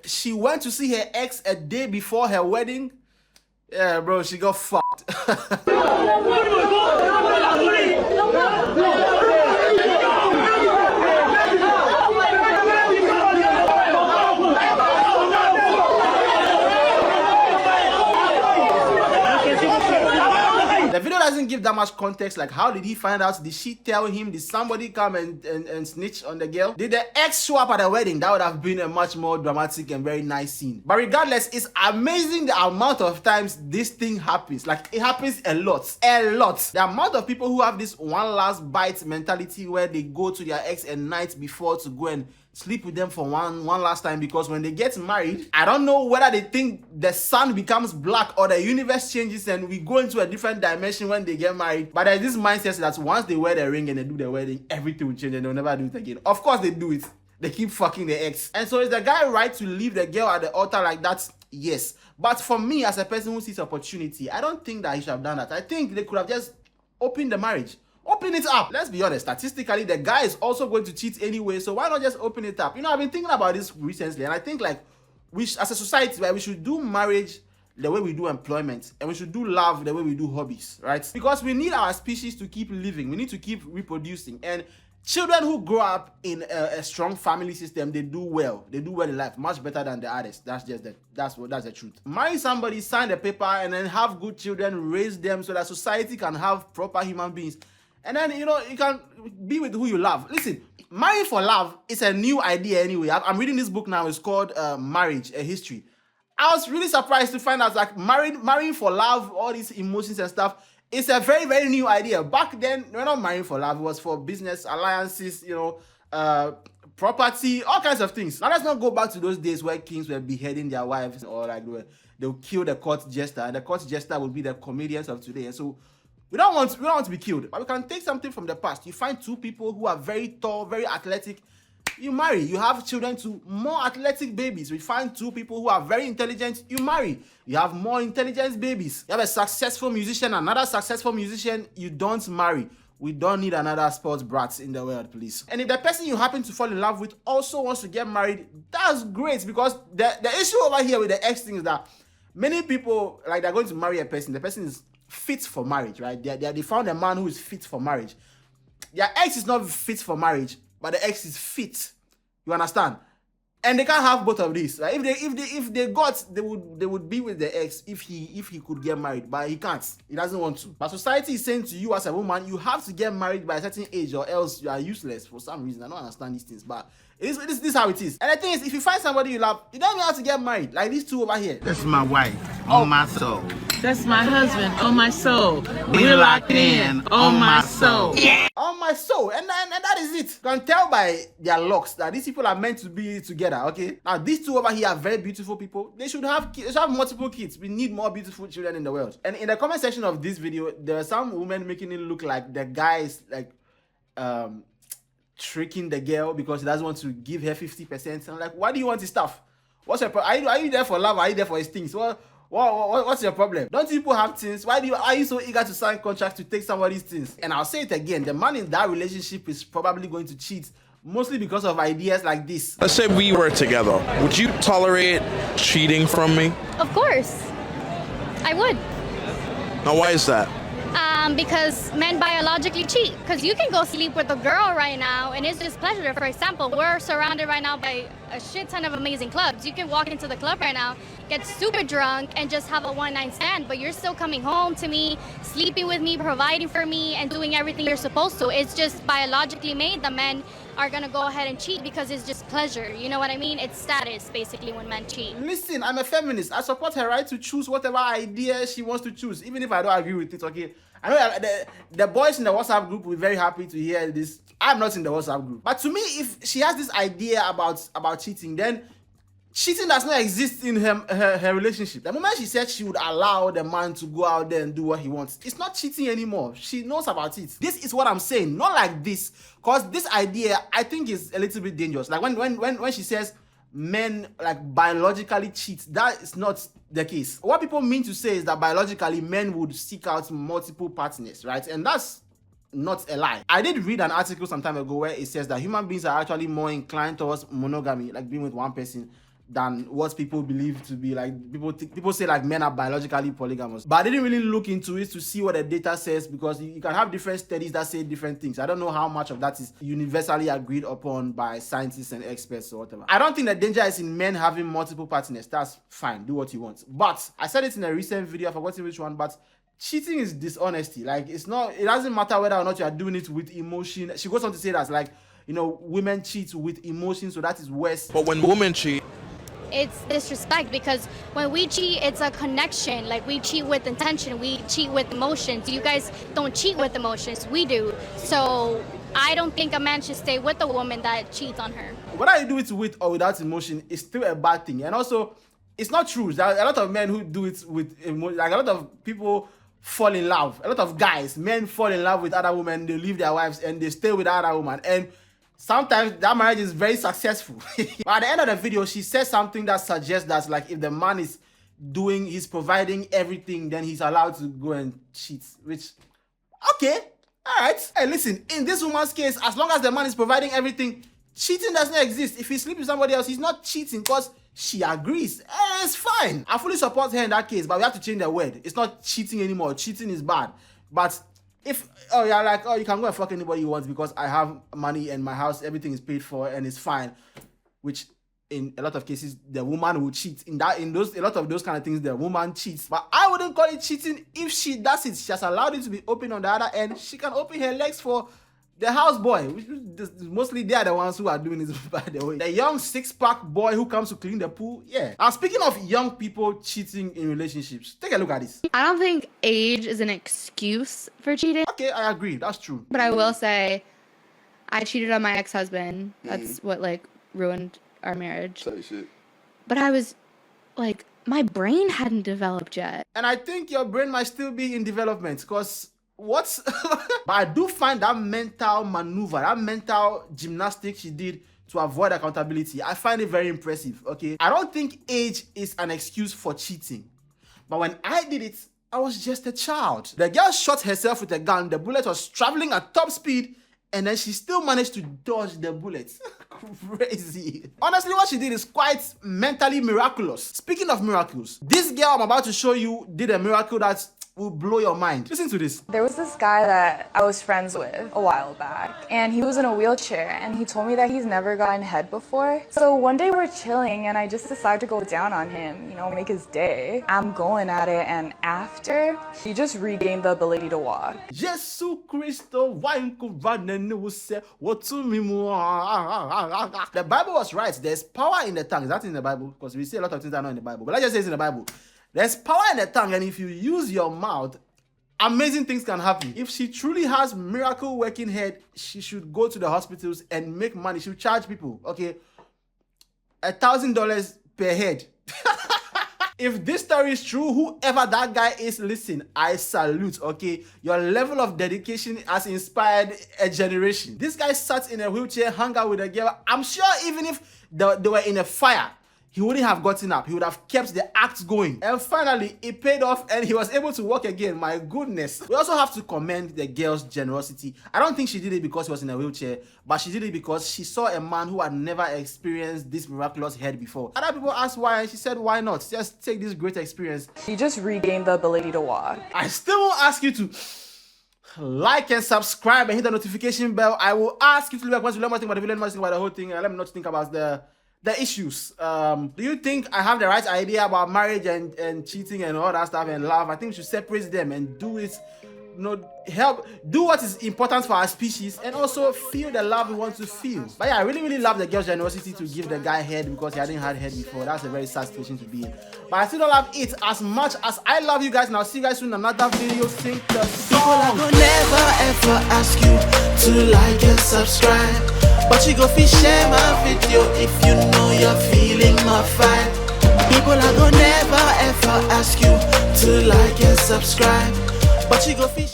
she went to see her ex a day before her wedding. Yeah, bro, she got fucked. The video doesn't give that much context, like how did he find out? Did she tell him? Did somebody come and snitch on the girl? Did the ex show up at the wedding? That would have been a much more dramatic and very nice scene. But regardless, it's amazing the amount of times this thing happens. Like, it happens a lot. A lot. The amount of people who have this one last bite mentality where they go to their ex a night before to go and sleep with them for one last time, because when they get married, I don't know whether they think the sun becomes black or the universe changes and we go into a different dimension when they get married. But there's this mindset that once they wear the ring and they do the wedding, everything will change and they'll never do it again. Of course they do it. They keep fucking the ex. And so is the guy right to leave the girl at the altar like that? Yes. But for me, as a person who sees opportunity, I don't think that he should have done that. I think they could have just opened the marriage. Open it up. Let's be honest, statistically, the guy is also going to cheat anyway, so why not just open it up? You know, I've been thinking about this recently, and I think, like, as a society, right, we should do marriage the way we do employment, and we should do love the way we do hobbies, right? Because we need our species to keep living. We need to keep reproducing. And children who grow up in a strong family system, they do well. They do well in life, much better than the others. That's just that's the truth. Marry somebody, sign a paper, and then have good children, raise them so that society can have proper human beings. And then, you know, you can be with who you love. Listen, marrying for love is a new idea anyway. I'm reading this book now. It's called Marriage, A History. I was really surprised to find out, like, marrying for love, all these emotions and stuff, it's a very, very new idea. Back then, we're not marrying for love. It was for business, alliances, you know, property, all kinds of things. Now, let's not go back to those days where kings were beheading their wives, or like they'll kill the court jester. And the court jester would be the comedians of today. And so we don't want to be killed, but we can take something from the past. You find two people who are very tall, very athletic. You marry. You have children to more athletic babies. We find two people who are very intelligent. You marry. You have more intelligent babies. You have a successful musician, another successful musician. You don't marry. We don't need another sports brat in the world, please. And if the person you happen to fall in love with also wants to get married, that's great, because the issue over here with the ex thing is that many people, like, they're going to marry a person. The person is fit for marriage, right? They found a man who is fit for marriage. Their ex is not fit for marriage, but the ex is fit. You understand? And they can't have both of these, right? If they got, they would be with the ex if he could get married, but he can't. He doesn't want to. But society is saying to you as a woman, you have to get married by a certain age or else you are useless for some reason. I don't understand these things, but this is how it is. And the thing is, if you find somebody you love, you don't even have to get married. Like these two over here. That's my wife, on my soul. That's my husband, on my soul. We're locked in, on my soul. Yeah. On my soul. And that is it. You can tell by their looks that these people are meant to be together, okay? Now, these two over here are very beautiful people. They should have kids. They should have multiple kids. We need more beautiful children in the world. And in the comment section of this video, there are some women making it look like the guy is, like, tricking the girl because he doesn't want to give her 50%. And I'm like, why do you want his stuff? What's your problem? Are you there for love? Or are you there for his things? What's your problem? Don't people have things? Are you so eager to sign contracts to take somebody's things? And I'll say it again, the man in that relationship is probably going to cheat, mostly because of ideas like this. Let's say we were together. Would you tolerate cheating from me? Of course. I would. Now, why is that? Because men biologically cheat. Because you can go sleep with a girl right now and it's just pleasure. For example, we're surrounded right now by a shit ton of amazing clubs. You can walk into the club right now, get super drunk, and just have a one-night stand, but you're still coming home to me, sleeping with me, providing for me, and doing everything you're supposed to. It's just biologically made. The men are gonna go ahead and cheat because it's just pleasure. You know what I mean? It's status, basically, when men cheat. Listen, I'm a feminist. I support her right to choose whatever idea she wants to choose, even if I don't agree with it, okay? I know the boys in the WhatsApp group will be very happy to hear this. I'm not in the WhatsApp group. But to me, if she has this idea about cheating, then cheating does not exist in her relationship. The moment she said she would allow the man to go out there and do what he wants, it's not cheating anymore. She knows about it. This is what I'm saying. Not like this. Because this idea, I think, is a little bit dangerous. Like when she says men, like, biologically cheat, that is not the case. What people mean to say is that biologically men would seek out multiple partners, right? And that's not a lie. I did read an article some time ago where it says that human beings are actually more inclined towards monogamy, like being with one person, than what people believe to be. Like people say like men are biologically polygamous, but I didn't really look into it to see what the data says, because you can have different studies that say different things. I don't know how much of that is universally agreed upon by scientists and experts or whatever. I don't think the danger is in men having multiple partners. That's fine, do what you want. But I said it in a recent video, I forgot which one, but cheating is dishonesty. Like, it doesn't matter whether or not you are doing it with emotion. She goes on to say that, like, you know, women cheat with emotion, so that is worse. But when women cheat, it's disrespect, because when we cheat, it's a connection. Like, we cheat with intention, we cheat with emotions. You guys don't cheat with emotions, we do. So I don't think a man should stay with a woman that cheats on her. Whether you do it with or without emotion, it's still a bad thing. And also, it's not true. There are a lot of men who do it with emotion. Like, a lot of people fall in love. A lot of guys, men fall in love with other women, they leave their wives and they stay with other woman. And sometimes that marriage is very successful. But at the end of the video, she says something that suggests that, like, if the man he's providing everything, then he's allowed to go and cheat. Which, okay, all right. Hey, listen, in this woman's case, as long as the man is providing everything, cheating does not exist. If he sleeps with somebody else, he's not cheating because she agrees. It's fine. I fully support her in that case, but we have to change the word. It's not cheating anymore. Cheating is bad. But if, oh yeah, like, oh, you can go and fuck anybody you want because I have money and my house, everything is paid for and it's fine, which in a lot of cases the woman will cheat. A lot of those kind of things, the woman cheats. But I wouldn't call it cheating if she does it. She has allowed it to be open on the other end. She can open her legs for the houseboy, which mostly they are the ones who are doing this, by the way. The young six-pack boy who comes to clean the pool, yeah. Now, speaking of young people cheating in relationships, take a look at this. I don't think age is an excuse for cheating. Okay, I agree. That's true. But I will say, I cheated on my ex-husband. That's what, like, ruined our marriage. Say shit. But I was, like, my brain hadn't developed yet. And I think your brain might still be in development, because but I do find that mental maneuver, that mental gymnastics she did to avoid accountability, I find it very impressive, okay? I don't think age is an excuse for cheating. But when I did it, I was just a child. The girl shot herself with a gun. The bullet was traveling at top speed, and then she still managed to dodge the bullet. Crazy. Honestly, what she did is quite mentally miraculous. Speaking of miracles, this girl I'm about to show you did a miracle that will blow your mind. Listen to this. There was this guy that I was friends with a while back, and he was in a wheelchair, and he told me that he's never gotten head before. So one day we're chilling, and I just decided to go down on him, you know, make his day. I'm going at it, and after, he just regained the ability to walk. Jesus Christo, the Bible was right. There's power in the tongue. Is that in the Bible? Because we see a lot of things that are not in the Bible. But let's just say it's in the Bible. There's power in the tongue, and if you use your mouth, amazing things can happen. If she truly has miracle working head, she should go to the hospitals and make money. She should charge people, okay, $1,000 per head. If this story is true, whoever that guy is, listen, I salute, okay? Your level of dedication has inspired a generation. This guy sat in a wheelchair, hung out with a girl. I'm sure even if they were in a fire, he wouldn't have gotten up. He would have kept the act going. And finally, it paid off and he was able to walk again. My goodness. We also have to commend the girl's generosity. I don't think she did it because he was in a wheelchair, but she did it because she saw a man who had never experienced this miraculous head before. Other people asked why, and she said, why not? Just take this great experience. He just regained the ability to walk. I still will ask you to like and subscribe and hit the notification bell. I will ask you to leave a comment to learn more thing about the video, learn more thing about the whole thing, and let me not think about the issues. Do you think I have the right idea about marriage and cheating and all that stuff and love? I think we should separate them and do it, you know, do what is important for our species and also feel the love we want to feel. But yeah, I really love the girl's generosity to give the guy head because he hadn't had head before. That's a very sad situation to be in. But I still don't love it as much as I love you guys, and I'll see you guys soon in another video. Sing the song. I will never ever ask you to like and subscribe, but you go fish share my video if you know you're feeling my vibe. People are gonna never ever ask you to like and subscribe, but you go fish